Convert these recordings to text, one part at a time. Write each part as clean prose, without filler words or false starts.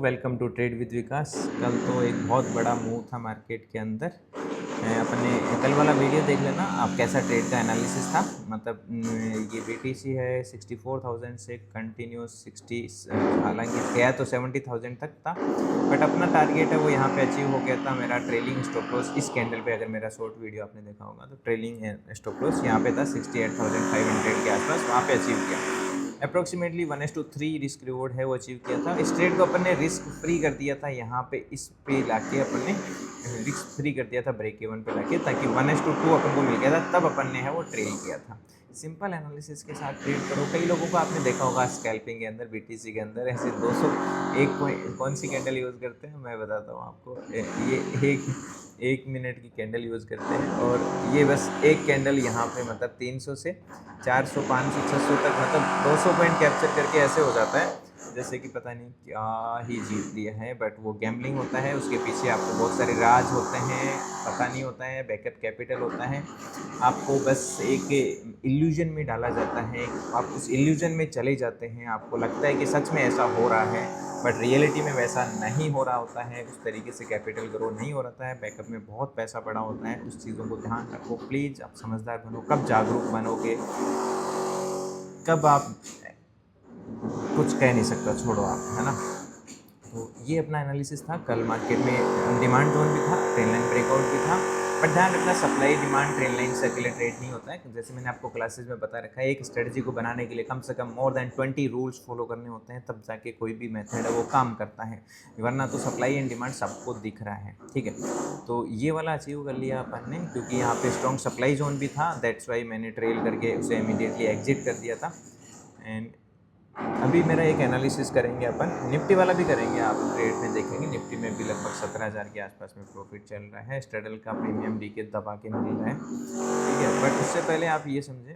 Welcome to trade with विकास। कल तो एक बहुत बड़ा मूव था मार्केट के अंदर। अपने कल वाला वीडियो देख लेना आप, कैसा ट्रेड का एनालिसिस था। मतलब ये बीटीसी है 64,000 से कंटिन्यूस 60, हालांकि गया तो 70,000 तक था, बट अपना टारगेट है वो यहाँ पे अचीव हो गया था। मेरा ट्रेलिंग स्टॉप लॉस इस कैंडल पे, अगर मेरा शॉर्ट वीडियो आपने देखा होगा तो ट्रेलिंग स्टॉप लॉस यहाँ पे था 68,500 के आसपास, वहाँ पे अचीव किया। अप्रोक्सीमेटली 1:3 रिस्क रिवॉर्ड है वो अचीव किया था। इस ट्रेड को अपन ने रिस्क फ्री कर दिया था यहाँ पे, इस पे लाके अपन ने रिस्क फ्री कर दिया था ब्रेक इवन पे लाके, ताकि 1:2 अपन को मिल गया था, तब अपन ने है वो ट्रेड किया था। सिंपल एनालिसिस के साथ ट्रेड करो। कई लोगों को आपने देखा होगा स्कैल्पिंग के अंदर, बीटीसी के अंदर ऐसे 200 एक कौन सी कैंडल यूज़ करते हैं मैं बताता हूँ आपको। ये एक मिनट की कैंडल यूज़ करते हैं, और ये बस एक कैंडल यहाँ पे मतलब 300 से 400 500 600 तक, मतलब 200 पॉइंट कैप्चर करके ऐसे हो जाता है जैसे कि पता नहीं क्या ही जीत लिया है। बट वो गैम्बलिंग होता है, उसके पीछे आपको बहुत सारे राज होते हैं, पता नहीं होता है, बैकअप कैपिटल होता है। आपको बस एक इल्यूजन में डाला जाता है, आप उस इल्यूजन में चले जाते हैं, आपको लगता है कि सच में ऐसा हो रहा है, बट रियलिटी में वैसा नहीं हो रहा होता है। उस तरीके से कैपिटल ग्रो नहीं हो रहा है, बैकअप में बहुत पैसा पड़ा होता है। उस चीज़ों को ध्यान रखो प्लीज़। आप समझदार बनो। कब जागरूक बनोगे, कब आप कुछ कह नहीं सकता, छोड़ो आप, है ना। तो ये अपना एनालिसिस था। कल मार्केट में डिमांड जोन भी था, ट्रेन लाइन ब्रेकआउट भी था, बट ध्यान रखना सप्लाई डिमांड ट्रेन लाइन से अकेले ट्रेड नहीं होता है। जैसे मैंने आपको क्लासेस में बता रखा है, एक स्ट्रेटजी को बनाने के लिए कम से कम मोर देन 20 रूल्स फॉलो करने होते हैं, तब जाके कोई भी मेथड है वो काम करता है, वरना तो सप्लाई एंड डिमांड सबको दिख रहा है। ठीक है, तो ये वाला अचीव कर लिया अपन ने, क्योंकि यहाँ पे स्ट्रॉन्ग सप्लाई जोन भी था, दैट्स वाई मैंने ट्रेल करके उसे इमीडिएटली एग्जिट कर दिया था। एंड अभी मेरा एक एनालिसिस करेंगे अपन, निफ्टी वाला भी करेंगे, आप ट्रेड में देखेंगे निफ्टी में भी लगभग 17,000 के आसपास में प्रॉफिट चल रहा है। स्ट्रेडल का प्रीमियम डी के दबा के मिल रहा है, ठीक है। बट उससे पहले आप ये समझें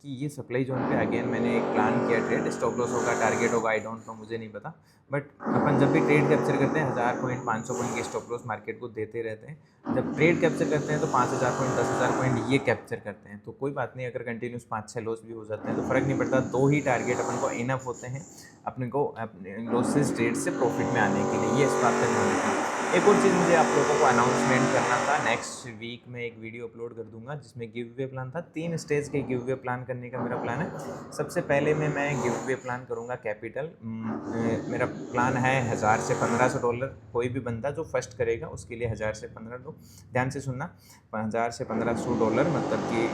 कि ये सप्लाई जोन पे अगेन मैंने एक प्लान किया ट्रेड, स्टॉप लॉस होगा, टारगेट होगा, आई डोंट नो, मुझे नहीं पता। बट अपन जब भी ट्रेड कैप्चर करते हैं 1000 पॉइंट 500 पॉइंट के स्टॉप लॉस मार्केट को देते रहते हैं। जब ट्रेड कैप्चर करते हैं तो 5000 पॉइंट 10,000 पॉइंट ये कैप्चर करते हैं, तो कोई बात नहीं। अगर कंटिन्यूस 5-6 लॉस भी हो जाते हैं तो फ़र्क नहीं पड़ता, 2 ही टारगेट अपन को इनफ होते हैं अपने को अपने लॉसेस ट्रेड से प्रॉफिट में आने के लिए। ये इस बात का ध्यान रखना। एक और चीज़ मुझे आप लोगों को अनाउंसमेंट करना था, नेक्स्ट वीक में एक वीडियो अपलोड कर दूंगा जिसमें गिव अवे प्लान था। 3 स्टेज के गिव अवे प्लान करने का मेरा प्लान है। सबसे पहले मैं गिव अवे प्लान करूंगा कैपिटल। मेरा प्लान है 1000 से $1500। कोई भी बंदा जो फर्स्ट करेगा उसके लिए 1000 से 15 दो, ध्यान से सुनना, 1000 से $1500, मतलब कि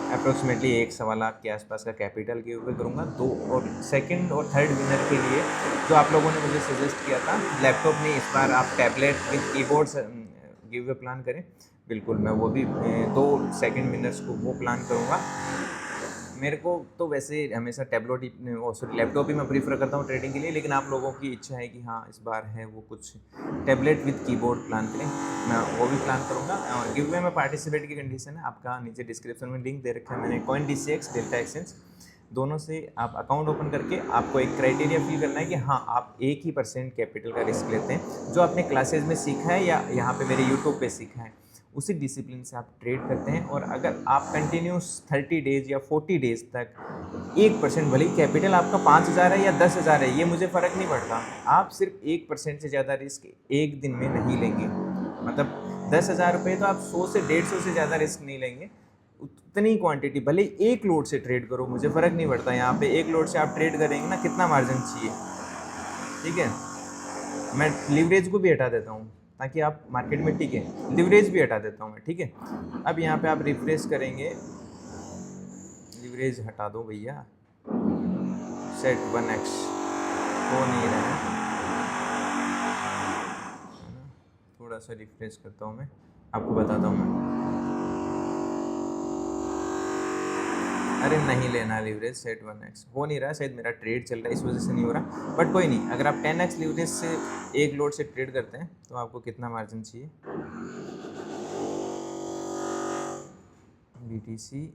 अप्रोक्सीमेटली 1.25 लाख के आसपास का कैपिटल गिव अवे करूँगा। 2 और सेकंड और थर्ड विनर के लिए जो आप लोगों ने मुझे सजेस्ट किया था लैपटॉप में, इस बार आप tablet with keyboard give away plan करें। बिल्कुल, मैं वो भी 2 सेकंड विनर्स को वो प्लान करूँगा। मेरे को तो वैसे हमेशा लैपटॉप ही मैं प्रीफर करता हूँ ट्रेडिंग के लिए, लेकिन आप लोगों की इच्छा है कि हाँ इस बार है वो कुछ टैबलेट विद कीबोर्ड प्लान करें, मैं वो भी प्लान करूँगा। और गिव अवे में पार्टिसिपेट की कंडीशन है, आपका नीचे डिस्क्रिप्शन में लिंक दे रखा है मैंने, CoinDCX, डेल्टा एक्सचेंज, दोनों से आप अकाउंट ओपन करके आपको एक क्राइटेरिया फिल करना है कि हाँ आप 1% कैपिटल का रिस्क लेते हैं, जो आपने क्लासेज में सीखा है या यहाँ पे मेरे यूट्यूब पे सीखा है, उसी डिसिप्लिन से आप ट्रेड करते हैं। और अगर आप कंटिन्यूस 30 डेज या 40 डेज तक 1%, भले ही कैपिटल आपका 5,000 है या 10,000 है, ये मुझे फ़र्क नहीं पड़ता, आप सिर्फ 1% से ज़्यादा रिस्क एक दिन में नहीं लेंगे। मतलब 10,000 रुपये तो आप 100 से 150 से ज़्यादा रिस्क नहीं लेंगे। उतनी क्वांटिटी, भले एक लोड से ट्रेड करो, मुझे फ़र्क नहीं पड़ता। यहाँ पे एक लोड से आप ट्रेड करेंगे ना, कितना मार्जिन चाहिए, ठीक है। मैं लिवरेज को भी हटा देता हूँ ताकि आप मार्केट में टिके, लिवरेज भी हटा देता हूँ मैं, ठीक है। अब यहाँ पे आप रिफ्रेश करेंगे, लिवरेज हटा दो भैया, सेट 1x हो नहीं रहा है ना। थोड़ा सा रिफ्रेश करता हूँ मैं, आपको बताता हूँ मैं। अरे नहीं लेना लिवरेज, सेट 1x हो नहीं रहा, शायद मेरा ट्रेड चल रहा है इस वजह से नहीं हो रहा, बट कोई नहीं। अगर आप 10x लिवरेज से एक लोड से ट्रेड करते हैं तो आपको कितना मार्जिन चाहिए, BTC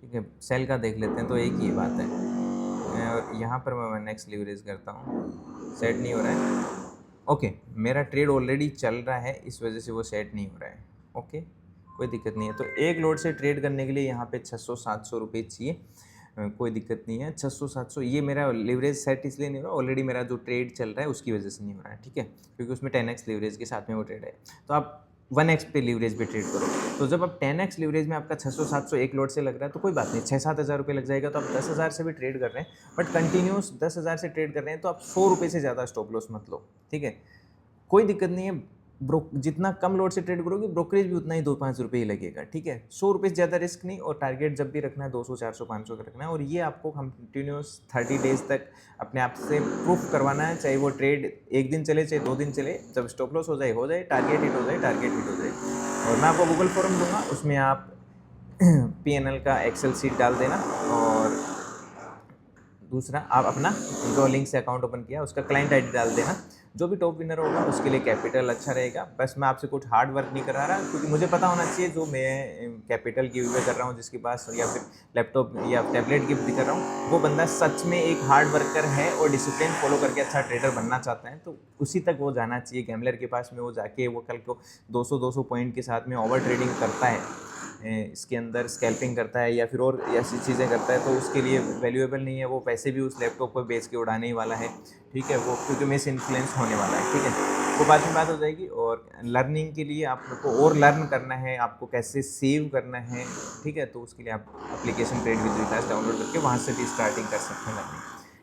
ठीक है, सेल का देख लेते हैं तो एक ही बात है। यहाँ पर मैं नेक्स्ट लिवरेज करता हूँ, सेट नहीं हो रहा है। ओके, मेरा ट्रेड ऑलरेडी चल रहा है, इस वजह से वो सेट नहीं हो रहा है। ओके, कोई दिक्कत नहीं है। तो एक लॉट से ट्रेड करने के लिए यहाँ पे 600-700 रुपये चाहिए। कोई दिक्कत नहीं है। 600-700 ये मेरा लीवरेज सेट इसलिए नहीं हो रहा, ऑलरेडी मेरा जो ट्रेड चल रहा है उसकी वजह से नहीं हो रहा है, ठीक है, क्योंकि उसमें 10x लीवरेज के साथ में वो ट्रेड है। तो आप 1x पे लीवरेज पे ट्रेड करो। तो जब आप 10x लीवरेज में आपका 600-700 एक लॉट से लग रहा है तो कोई बात नहीं, 6-7 हज़ार रुपये लग जाएगा, तो आप 10,000 से भी ट्रेड कर रहे हैं, बट कंटिन्यूस 10,000 से ट्रेड कर रहे हैं तो आप 100 रुपये से ज़्यादा स्टॉप लॉस मत लो, ठीक है। कोई दिक्कत नहीं है, जितना कम लॉट से ट्रेड करोगे ब्रोकरेज भी उतना ही 2-5 रुपये ही लगेगा, ठीक है। 100 रुपये से ज़्यादा रिस्क नहीं, और टारगेट जब भी रखना है 200, 400, 500 का रखना है, और ये आपको कंटिन्यूस 30 डेज तक अपने आप से प्रूफ करवाना है, चाहे वो ट्रेड एक दिन चले चाहे 2 दिन चले, जब स्टॉप लॉस हो जाए, टारगेट हिट हो जाए, टारगेट हिट हो जाए। और मैं आपको गूगल फॉर्म दूंगा, उसमें आप PNL का एक्सेल सीट डाल देना, और दूसरा आप अपना जो लिंक से अकाउंट ओपन किया उसका क्लाइंट आईडी डाल देना। जो भी टॉप विनर होगा उसके लिए कैपिटल अच्छा रहेगा। बस मैं आपसे कुछ हार्ड वर्क नहीं करा रहा, क्योंकि मुझे पता होना चाहिए जो मैं कैपिटल गिव अवे कर रहा हूँ जिसके पास, या फिर लैपटॉप या टैबलेट गिफ्ट भी कर रहा हूँ, वो बंदा सच में एक हार्ड वर्कर है और डिसिप्लिन फॉलो करके अच्छा ट्रेडर बनना चाहता है, तो उसी तक वो जाना चाहिए। गैमलर के पास में वो जाके वो कल को 200 पॉइंट के साथ में ओवर ट्रेडिंग करता है, इसके अंदर स्कैल्पिंग करता है या फिर और ऐसी चीज़ें करता है, तो उसके लिए वैल्यूएबल नहीं है। वो पैसे भी उस लैपटॉप पर बेच के उड़ाने ही वाला है, ठीक है, वो क्योंकि मिस इन्फ्लुएंस होने वाला है, ठीक है। वो बाद में बात हो जाएगी। और लर्निंग के लिए आपको और लर्न करना है, आपको कैसे सेव करना है, ठीक है, तो उसके लिए आप application trade with Vikas download करके वहाँ से भी स्टार्टिंग कर सकते हैं लर्निंग,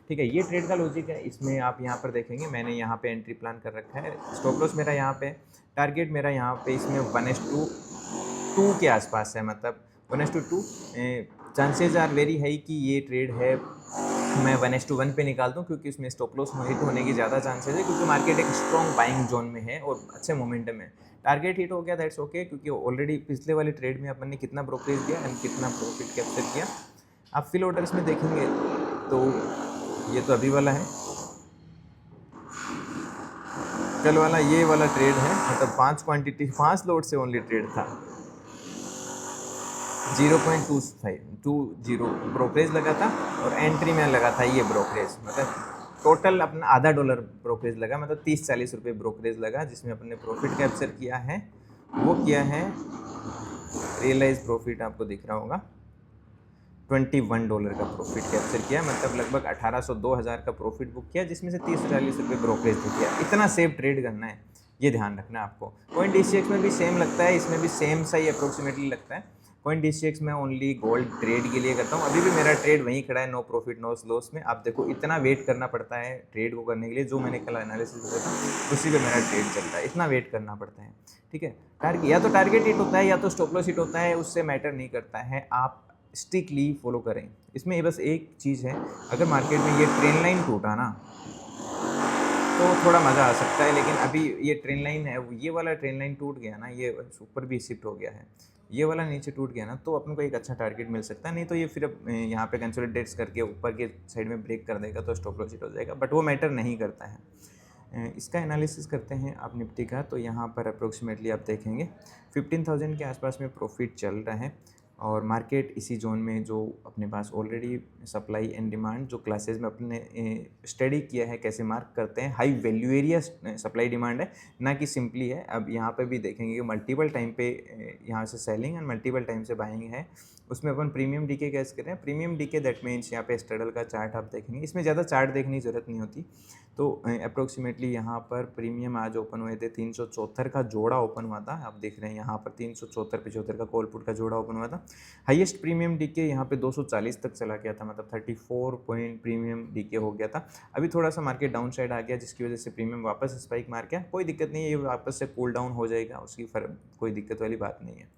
ठीक है। ये ट्रेड का लॉजिक है। इसमें आप यहाँ पर देखेंगे मैंने यहाँ पे एंट्री प्लान कर रखा है, स्टॉप लॉस मेरा यहाँ पे, टारगेट मेरा यहाँ पे इसमें 1:2 के आसपास है, मतलब 1:2। चांसेज आर वेरी हाई कि ये ट्रेड है मैं 1:1 पे निकाल दूँ, क्योंकि उसमें स्टॉप लॉस हिट होने की ज़्यादा चांसेस है, क्योंकि मार्केट एक स्ट्रॉन्ग बाइंग जोन में है और अच्छे मोमेंटम है। टारगेट हिट हो गया दैट्स ओके, क्योंकि ऑलरेडी पिछले वाले ट्रेड में अपन ने कितना ब्रोकरेज दिया एंड कितना प्रॉफिट कैप्चर किया। आप फिल ऑर्डर्स में देखेंगे तो ये तो अभी वाला है, कल वाला ये वाला ट्रेड है, मतलब 5 लॉट से ओनली ट्रेड था। 0.2520 ब्रोकरेज लगा था, और एंट्री में लगा था ये ब्रोकरेज, मतलब टोटल अपना आधा डॉलर ब्रोकरेज लगा, मतलब 30-40 रुपये ब्रोकरेज लगा, जिसमें अपने प्रॉफिट कैप्चर किया है। वो किया है, रियलाइज प्रॉफिट आपको दिख रहा होगा, $21 का प्रॉफिट कैप्चर किया, मतलब लगभग 1800-2000 का प्रॉफिट बुक किया, जिसमें से 30-40 रुपये ब्रोकरेज किया। इतना सेफ ट्रेड करना है, ये ध्यान रखना है आपको। CoinDCX में भी सेम लगता है, इसमें भी सेम सा ही अप्रोक्सीमेटली लगता है। CoinDCX में ओनली गोल्ड ट्रेड के लिए करता हूँ, अभी भी मेरा ट्रेड वहीं खड़ा है, नो प्रॉफिट नो लॉस में। आप देखो इतना वेट करना पड़ता है ट्रेड को करने के लिए, जो मैंने कल एनालिसिस किया था उसी पे मेरा ट्रेड चल रहा है, इतना वेट करना पड़ता है, ठीक है। या तो टारगेट हिट होता है या तो स्टॉप लॉस हिट होता है, उससे मैटर नहीं करता है, आप स्ट्रिक्टली फॉलो करें। इसमें बस एक चीज़ है, अगर मार्केट में ये ट्रेन लाइन टूटा ना तो थोड़ा मज़ा आ सकता है, लेकिन अभी ये ट्रेन लाइन है, ये वाला ट्रेन लाइन टूट गया ना, ये ऊपर भी शिफ्ट हो गया है, ये वाला नीचे टूट गया ना, तो अपन को एक अच्छा टारगेट मिल सकता है। नहीं तो ये फिर यहाँ पे कंसोलिडेट्स करके ऊपर के साइड में ब्रेक कर देगा तो स्टॉप लॉस हिट हो जाएगा, बट वो मैटर नहीं करता है। इसका एनालिसिस करते हैं आप निफ्टी का, तो यहाँ पर अप्रोक्सीमेटली आप देखेंगे 15,000 के आसपास में प्रॉफिट चल रहा है, और मार्केट इसी जोन में जो अपने पास ऑलरेडी सप्लाई एंड डिमांड जो क्लासेस में अपने स्टडी किया है कैसे मार्क करते हैं, high value area supply demand है, ना कि सिंपली है। अब यहाँ पे भी देखेंगे कि मल्टीपल टाइम पे यहाँ से सेलिंग एंड मल्टीपल टाइम से बाइंग है, उसमें अपन प्रीमियम डीके कैसे कर रहे हैं। प्रीमियम डीके दैट मीन्स यहाँ पे स्ट्रगल का चार्ट आप देखेंगे, इसमें ज़्यादा चार्ट देखने की ज़रूरत नहीं होती। तो अप्रोक्सीमेटली यहाँ पर प्रीमियम आज ओपन हुए थे, 374 का जोड़ा ओपन हुआ था, आप देख रहे हैं यहाँ पर 374-75 का कॉल पुट का जोड़ा ओपन हुआ था। हाईएस्ट प्रीमियम डीके यहाँ पे 240 तक चला गया था, मतलब 34 पॉइंट प्रीमियम डीके हो गया था। अभी थोड़ा सा मार्केट डाउन साइड आ गया, जिसकी वजह से प्रीमियम वापस स्पाइक मार गया, कोई दिक्कत नहीं है, ये वापस से कूल डाउन हो जाएगा, उसकी कोई दिक्कत वाली बात नहीं है,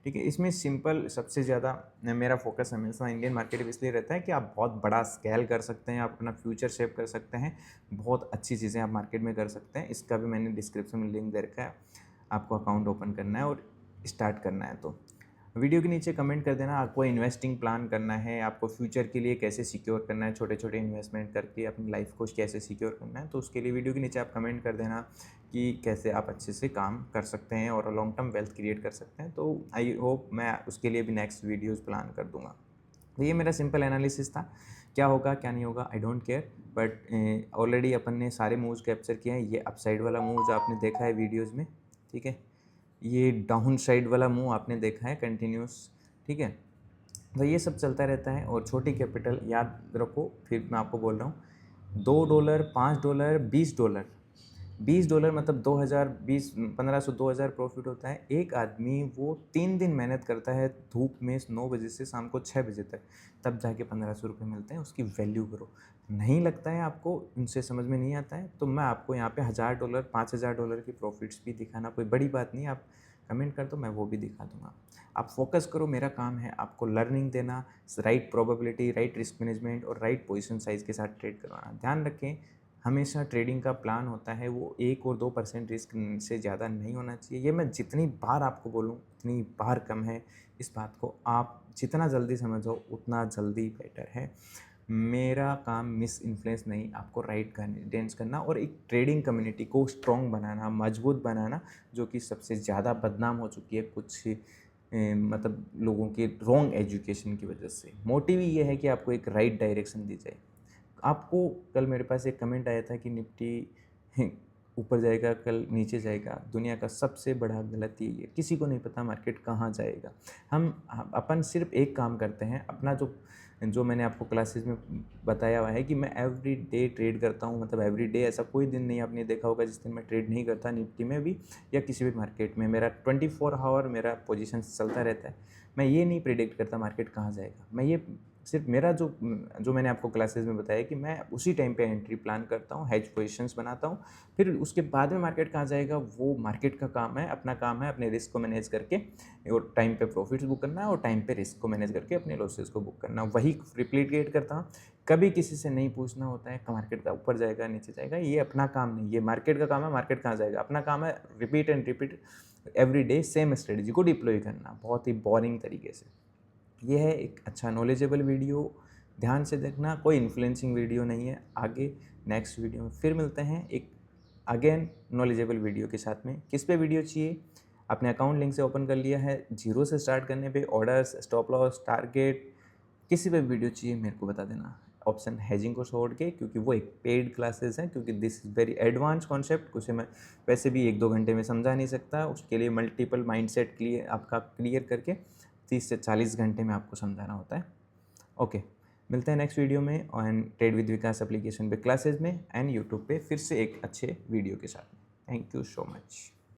ठीक है। इसमें सिंपल सबसे ज़्यादा मेरा फोकस हमेशा इंडियन मार्केट में इसलिए रहता है कि आप बहुत बड़ा स्केल कर सकते हैं, आप अपना फ्यूचर शेप कर सकते हैं, बहुत अच्छी चीज़ें आप मार्केट में कर सकते हैं। इसका भी मैंने डिस्क्रिप्शन में लिंक दे रखा है, आपको अकाउंट ओपन करना है और स्टार्ट करना है। तो वीडियो के नीचे कमेंट कर देना, आपको इन्वेस्टिंग प्लान करना है, आपको फ्यूचर के लिए कैसे सिक्योर करना है, छोटे छोटे इन्वेस्टमेंट करके अपनी लाइफ को कैसे सिक्योर करना है, तो उसके लिए वीडियो के नीचे आप कमेंट कर देना कि कैसे आप अच्छे से काम कर सकते हैं और लॉन्ग टर्म वेल्थ क्रिएट कर सकते हैं। तो आई होप मैं उसके लिए भी नेक्स्ट वीडियोज़ प्लान कर दूँगा। तो ये मेरा सिंपल एनालिसिस था, क्या होगा क्या नहीं होगा I don't care, but already अपन ने सारे मूव्स कैप्चर किए हैं। ये अपसाइड वाला मूव्स आपने देखा है वीडियोज़ में, ठीक है। ये डाउन साइड वाला मूव आपने देखा है कंटिन्यूस, ठीक है। तो ये सब चलता रहता है। और छोटी कैपिटल याद रखो, फिर मैं आपको बोल रहा हूँ, $2, $5, $20, $20 मतलब 2000, 20, 1500, 2000 प्रॉफिट होता है। एक आदमी वो 3 दिन मेहनत करता है धूप में 9 बजे से शाम को 6 बजे तक, तब जाके 1500 रुपये मिलते हैं। उसकी वैल्यू करो। नहीं लगता है आपको, इनसे समझ में नहीं आता है, तो मैं आपको यहाँ पे $1000, $5000 की प्रॉफिट्स भी दिखाना कोई बड़ी बात नहीं। आप कमेंट कर दो, मैं वो भी दिखा दूंगा। आप फोकस करो, मेरा काम है आपको लर्निंग देना, right probability, right risk management और राइट पोजीशन साइज के साथ ट्रेड करवाना। ध्यान रखें, हमेशा ट्रेडिंग का प्लान होता है वो 1 और 2% रिस्क से ज़्यादा नहीं होना चाहिए। ये मैं जितनी बार आपको बोलूँ उतनी बार कम है। इस बात को आप जितना जल्दी समझो उतना जल्दी बेटर है। मेरा काम मिस इन्फ्लुएंस नहीं, आपको राइट गाइडेंस करना और एक ट्रेडिंग कम्युनिटी को स्ट्रॉन्ग बनाना, मजबूत बनाना, जो कि सबसे ज़्यादा बदनाम हो चुकी है कुछ मतलब लोगों के रॉन्ग एजुकेशन की वजह से। मोटिव ये है कि आपको एक राइट डायरेक्शन दी जाए। आपको कल मेरे पास एक कमेंट आया था कि निफ्टी ऊपर जाएगा, कल नीचे जाएगा। दुनिया का सबसे बड़ा गलती ये है, किसी को नहीं पता मार्केट कहाँ जाएगा। हम अपन सिर्फ एक काम करते हैं, अपना जो मैंने आपको क्लासेस में बताया हुआ है कि मैं एवरी डे ट्रेड करता हूँ। मतलब एवरी डे, ऐसा कोई दिन नहीं आपने देखा होगा जिस दिन मैं ट्रेड नहीं करता, निफ्टी में भी या किसी भी मार्केट में। मेरा 24 आवर मेरा पोजीशन चलता रहता है। मैं ये नहीं प्रिडिक्ट करता मार्केट कहाँ जाएगा। मैं ये सिर्फ मेरा जो मैंने आपको क्लासेस में बताया कि मैं उसी टाइम पे एंट्री प्लान करता हूँ, हेज पोजीशंस बनाता हूँ। फिर उसके बाद में मार्केट कहाँ जाएगा वो मार्केट का काम है। अपना काम है अपने रिस्क को मैनेज करके और टाइम पे प्रॉफिट्स बुक करना है और टाइम पे रिस्क को मैनेज करके अपने लॉसेस को बुक करना। वही रिप्लिकेट करता हूँ। कभी किसी से नहीं पूछना होता है मार्केट का ऊपर जाएगा नीचे जाएगा, ये अपना काम नहीं, ये मार्केट का काम है। मार्केट कहाँ जाएगा, अपना काम है repeat and repeat every day same strategy को डिप्लॉय करना, बहुत ही बोरिंग तरीके से। ये है एक अच्छा नॉलेजेबल वीडियो, ध्यान से देखना, कोई इन्फ्लुएंसिंग वीडियो नहीं है। आगे नेक्स्ट वीडियो में फिर मिलते हैं एक अगेन नॉलेजेबल वीडियो के साथ में। किस पे वीडियो चाहिए, आपने अकाउंट लिंक से ओपन कर लिया है, जीरो से स्टार्ट करने पे, ऑर्डर्स, स्टॉप लॉस, टारगेट, किसी पे वीडियो चाहिए मेरे को बता देना। ऑप्शन हेजिंग को छोड़ के, क्योंकि वो एक पेड क्लासेस है, क्योंकि this is very advance concept, उसे मैं वैसे भी 1-2 घंटे में समझा नहीं सकता। उसके लिए मल्टीपल माइंडसेट आपका क्लियर करके 30 से 40 घंटे में आपको समझाना होता है। ओके, मिलते हैं नेक्स्ट वीडियो में and trade with Vikas application पे क्लासेस में एंड यूट्यूब पे फिर से एक अच्छे वीडियो के साथ में। Thank you so much.